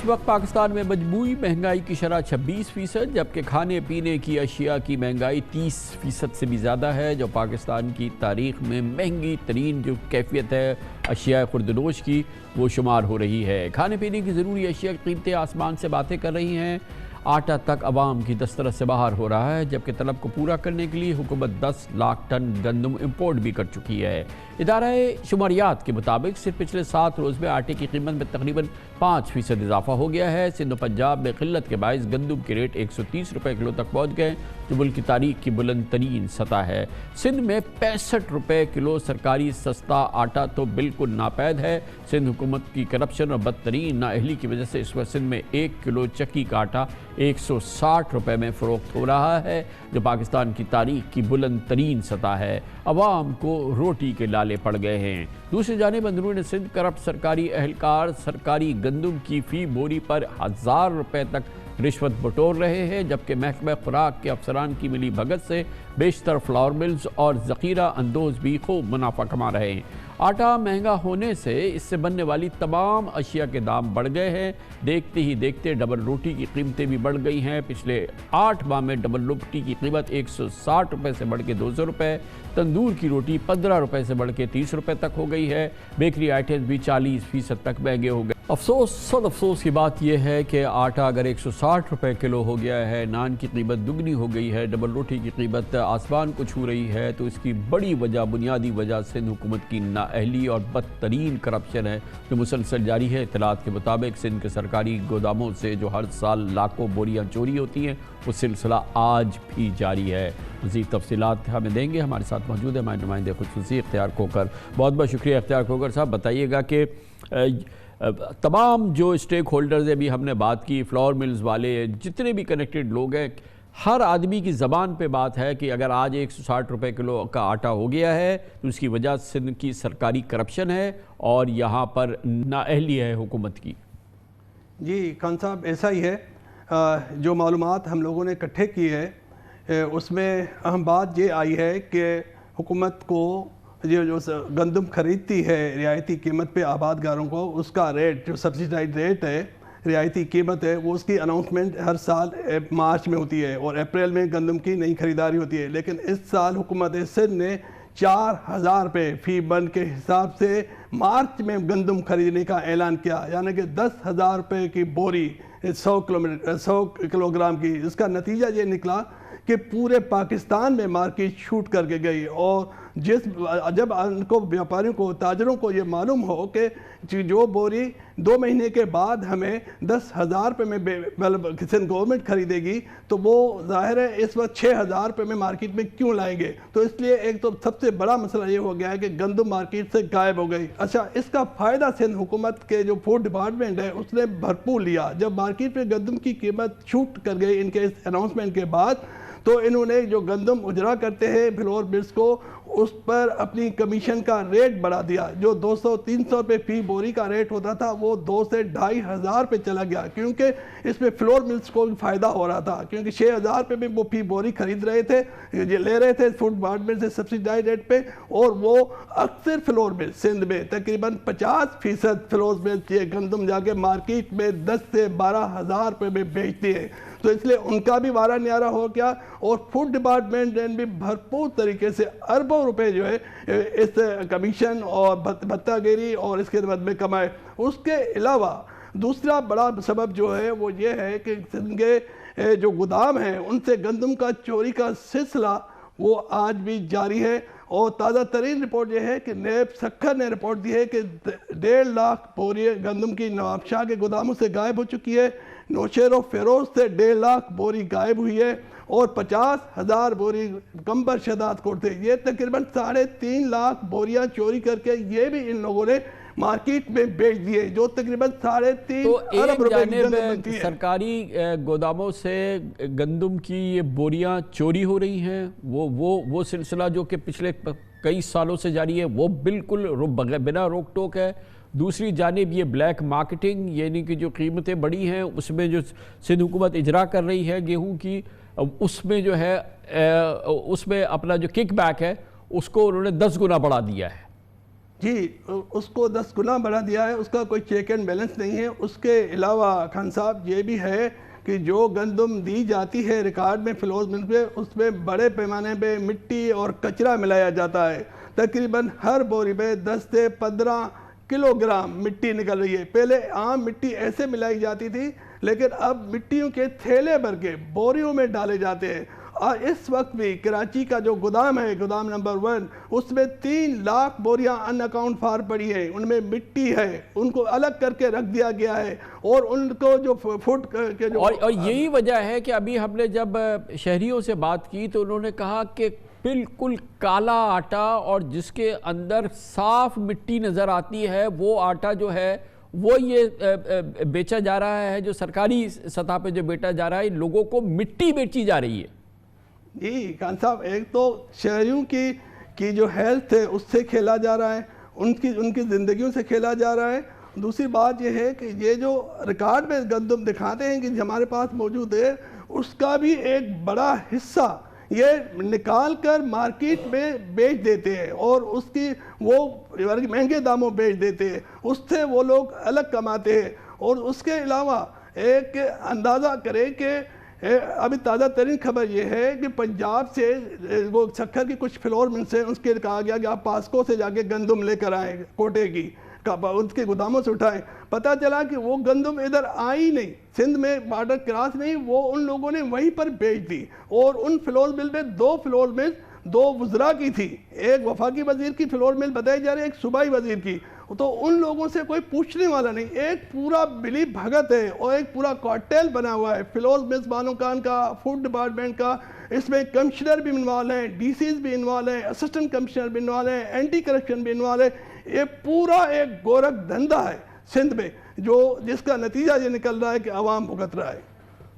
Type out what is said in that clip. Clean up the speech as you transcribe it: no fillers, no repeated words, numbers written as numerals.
اس وقت پاکستان میں مجموعی مہنگائی کی شرح 26%، جبکہ کھانے پینے کی اشیاء کی مہنگائی 30% سے بھی زیادہ ہے، جو پاکستان کی تاریخ میں مہنگی ترین جو کیفیت ہے اشیاء خوردنوش کی وہ شمار ہو رہی ہے۔ کھانے پینے کی ضروری اشیاء کی قیمتیں آسمان سے باتیں کر رہی ہیں۔ آٹا تک عوام کی دسترس سے باہر ہو رہا ہے، جبکہ طلب کو پورا کرنے کے لیے حکومت 10 لاکھ ٹن گندم امپورٹ بھی کر چکی ہے۔ ادارہ شماریات کے مطابق صرف پچھلے 7 روز میں آٹے کی قیمت میں تقریباً 5% اضافہ ہو گیا ہے۔ سندھ و پنجاب میں قلت کے باعث گندم کے ریٹ 130 روپے کلو تک پہنچ گئے، جو ملک کی تاریخ کی بلند ترین سطح ہے۔ سندھ میں 65 روپے کلو سرکاری سستا آٹا تو بالکل ناپید ہے۔ سندھ حکومت کی کرپشن اور بدترین نااہلی کی وجہ سے اس وقت سندھ میں 1 کلو چکی کا آٹا 160 روپے میں فروخت ہو رہا ہے، جو پاکستان کی تاریخ کی بلند ترین سطح ہے۔ عوام کو روٹی کے لالے پڑ گئے ہیں۔ دوسری جانب اندرون سندھ کرپٹ سرکاری اہلکار سرکاری گندم کی فی بوری پر 1000 روپے تک رشوت بٹور رہے ہیں، جبکہ محکمہ خوراک کے افسران کی ملی بھگت سے بیشتر فلاور ملز اور ذخیرہ اندوز بھی خوب منافع کما رہے ہیں۔ آٹا مہنگا ہونے سے اس سے بننے والی تمام اشیاء کے دام بڑھ گئے ہیں۔ دیکھتے ہی دیکھتے ڈبل روٹی کی قیمتیں بھی بڑھ گئی ہیں۔ پچھلے 8 ماہ میں ڈبل روٹی کی قیمت 160 روپے سے بڑھ کے 200 روپے، تندور کی روٹی 15 روپے سے بڑھ کے 30 روپے تک ہو گئی ہے۔ بیکری آئٹمز بھی 40% تک مہنگے ہو گئے۔ صد افسوس کی بات یہ ہے کہ آٹا اگر 160 روپے کلو ہو گیا ہے، نان کی قیمت دگنی ہو گئی ہے، ڈبل روٹی کی قیمت آسمان کو چھو رہی ہے، تو اس کی بڑی وجہ، بنیادی وجہ سندھ حکومت کی نااہلی اور بدترین کرپشن ہے، جو مسلسل جاری ہے۔ اطلاعات کے مطابق سندھ کے سرکاری گوداموں سے جو ہر سال لاکھوں بوریاں چوری ہوتی ہیں، وہ سلسلہ آج بھی جاری ہے۔ مزید تفصیلات ہمیں دیں گے، ہمارے ساتھ موجود ہے ہمارے نمائندے خصوصی اختیار کھوکھر۔ بہت بہت شکریہ اختیار کھوکھر صاحب۔ بتائیے گا کہ تمام جو اسٹیک ہولڈرز ہیں، بھی ہم نے بات کی، فلاور ملز والے، جتنے بھی کنیکٹڈ لوگ ہیں، ہر آدمی کی زبان پہ بات ہے کہ اگر آج 160 روپے کلو کا آٹا ہو گیا ہے تو اس کی وجہ سندھ کی سرکاری کرپشن ہے اور یہاں پر نااہلی ہے حکومت کی۔ جی خان صاحب، ایسا ہی ہے۔ جو معلومات ہم لوگوں نے اکٹھے کی ہے اس میں اہم بات یہ آئی ہے کہ حکومت کو جو گندم خریدتی ہے رعایتی قیمت پہ آباد گاروں کو، اس کا ریٹ جو سبسیڈائز ریٹ ہے، رعایتی قیمت ہے، وہ اس کی اناؤنسمنٹ ہر سال مارچ میں ہوتی ہے اور اپریل میں گندم کی نئی خریداری ہوتی ہے۔ لیکن اس سال حکومت سندھ نے 4000 روپے فی بن کے حساب سے مارچ میں گندم خریدنے کا اعلان کیا، یعنی کہ 10,000 روپے کی بوری 100 کلو گرام کی۔ اس کا نتیجہ یہ نکلا کہ پورے پاکستان میں مارکیٹ چھوٹ کر کے گئی، اور جب ان کو بیاپاریوں کو، تاجروں کو یہ معلوم ہو کہ جو بوری 2 مہینے کے بعد ہمیں 10,000 روپے میں گورنمنٹ خریدے گی، تو وہ ظاہر ہے اس وقت 6,000 روپے میں مارکیٹ میں کیوں لائیں گے۔ تو اس لیے ایک تو سب سے بڑا مسئلہ یہ ہو گیا ہے کہ گندم مارکیٹ سے غائب ہو گئی۔ اچھا، اس کا فائدہ سندھ حکومت کے جو فوڈ ڈپارٹمنٹ ہے اس نے بھرپور لیا۔ جب مارکیٹ میں گندم کی قیمت چھوٹ کر گئی ان کے اس اناؤنسمنٹ کے بعد، تو انہوں نے جو گندم اجرا کرتے ہیں فلور ملز کو، اس پر اپنی کمیشن کا ریٹ بڑھا دیا۔ جو 200-300 روپے فی بوری کا ریٹ ہوتا تھا، وہ 2 سے 2500 پہ چلا گیا، کیونکہ اس میں فلور ملز کو بھی فائدہ ہو رہا تھا، کیونکہ 6000 روپے میں وہ فی بوری خرید رہے تھے، لے رہے تھے فوڈ ڈپارٹمنٹ سے سبسیڈائز ریٹ پہ، اور وہ اکثر فلور ملز سندھ میں تقریباً 50% فلور ملز یہ گندم جا کے مارکیٹ میں 10 سے 12,000 روپے میں بیچتی ہے۔ تو اس لیے ان کا بھی وارہ نیارہ ہو گیا، اور فوڈ ڈپارٹمنٹ نے بھی بھرپور طریقے سے اربوں روپے جو ہے اس کمیشن اور بھتہ گیری اور اس کے بعد میں کمائے۔ اس کے علاوہ دوسرا بڑا سبب جو ہے وہ یہ ہے کہ سندھ کے جو گودام ہیں ان سے گندم کا چوری کا سلسلہ وہ آج بھی جاری ہے، اور تازہ ترین رپورٹ یہ ہے کہ نیب سکھر نے رپورٹ دی ہے کہ 1.5 لاکھ بوری گندم کی نواب شاہ کے گوداموں سے غائب ہو چکی ہے۔ نوشہر و فیروز سے 1.5 لاکھ بوری غائب ہوئی ہے، اور 50,000 بوری کمبر شہداد کوٹ تھے۔ یہ تقریباً 3.5 لاکھ بوریاں چوری کر کے یہ بھی ان لوگوں نے مارکیٹ میں بیچ دیے، جو تقریباً 3.5 ارب روپے کی گندم بنتی ہے۔ سرکاری گوداموں سے گندم کی یہ بوریاں چوری ہو رہی ہیں، وہ سلسلہ جو کہ پچھلے کئی سالوں سے جاری ہے، وہ بالکل بنا روک ٹوک ہے۔ دوسری جانب یہ بلیک مارکیٹنگ، یعنی کہ جو قیمتیں بڑی ہیں اس میں جو سندھ حکومت اجرا کر رہی ہے گیہوں کی، اس میں جو ہے اس میں اپنا جو کک بیک ہے اس کو انہوں نے 10 گنا بڑھا دیا ہے۔ جی اس کو 10 گنا بڑھا دیا ہے، اس کا کوئی چیک اینڈ بیلنس نہیں ہے۔ اس کے علاوہ خان صاحب یہ بھی ہے کہ جو گندم دی جاتی ہے ریکارڈ میں فلوز مل پہ، اس میں بڑے پیمانے پہ مٹی اور کچرا ملایا جاتا ہے۔ تقریباً ہر بوری پہ 10 سے 15 کلو گرام مٹی نکل رہی ہے۔ پہلے عام مٹی ایسے ملائی جاتی تھی، لیکن اب مٹیوں کے تھیلے بھر کے بوریوں میں ڈالے جاتے ہیں۔ اور اس وقت بھی کراچی کا جو گودام ہے، گودام نمبر 1، اس میں 3 لاکھ بوریاں ان اکاؤنٹ فار پڑی ہیں، ان میں مٹی ہے، ان کو الگ کر کے رکھ دیا گیا ہے۔ اور ان کو جو فوڈ کے جو اور یہی وجہ ہے کہ ابھی ہم نے جب شہریوں سے بات کی تو انہوں نے کہا کہ بالکل کالا آٹا اور جس کے اندر صاف مٹی نظر آتی ہے وہ آٹا جو ہے وہ یہ بیچا جا رہا ہے، جو سرکاری سطح پہ جو بیچا جا رہا ہے، لوگوں کو مٹی بیچی جا رہی ہے۔ جی خان صاحب، ایک تو شہریوں کی جو ہیلتھ ہے اس سے کھیلا جا رہا ہے، ان کی زندگیوں سے کھیلا جا رہا ہے۔ دوسری بات یہ ہے کہ یہ جو ریکارڈ میں گندم دکھاتے ہیں کہ ہمارے پاس موجود ہے، اس کا بھی ایک بڑا حصہ یہ نکال کر مارکیٹ میں بیچ دیتے ہیں اور اس کی وہ مہنگے داموں بیچ دیتے ہیں، اس سے وہ لوگ الگ کماتے ہیں۔ اور اس کے علاوہ ایک اندازہ کریں کہ ابھی تازہ ترین خبر یہ ہے کہ پنجاب سے وہ شکر کی کچھ فلور مل سے اس کے کہا گیا کہ آپ پاسکو سے جا کے گندم لے کر آئیں، کوٹے کی ان کے گوداموں سے اٹھائیں۔ پتہ چلا کہ وہ گندم ادھر آئی نہیں، سندھ میں بارڈر کراس نہیں، وہ ان لوگوں نے وہیں پر بیچ دی۔ اور ان فلور مل میں 2 فلور مل 2 وزراء کی تھی، ایک وفاقی وزیر کی فلور مل بتائی جا رہی ہے، ایک صوبائی وزیر کی۔ تو ان لوگوں سے کوئی پوچھنے والا نہیں، ایک پورا ملی بھگت ہے اور ایک پورا کارٹیل بنا ہوا ہے، فلوز ملز بانو خان کا، فوڈ ڈپارٹمنٹ کا۔ اس میں کمشنر بھی انوالو ہیں، ڈی سیز بھی انوالو ہیں، اسسٹنٹ کمشنر بھی انوالو ہیں، اینٹی کرپشن بھی انوالو ہے۔ یہ پورا ایک گورکھ دھندا ہے سندھ میں، جس کا نتیجہ یہ نکل رہا ہے کہ عوام بھگت رہا ہے۔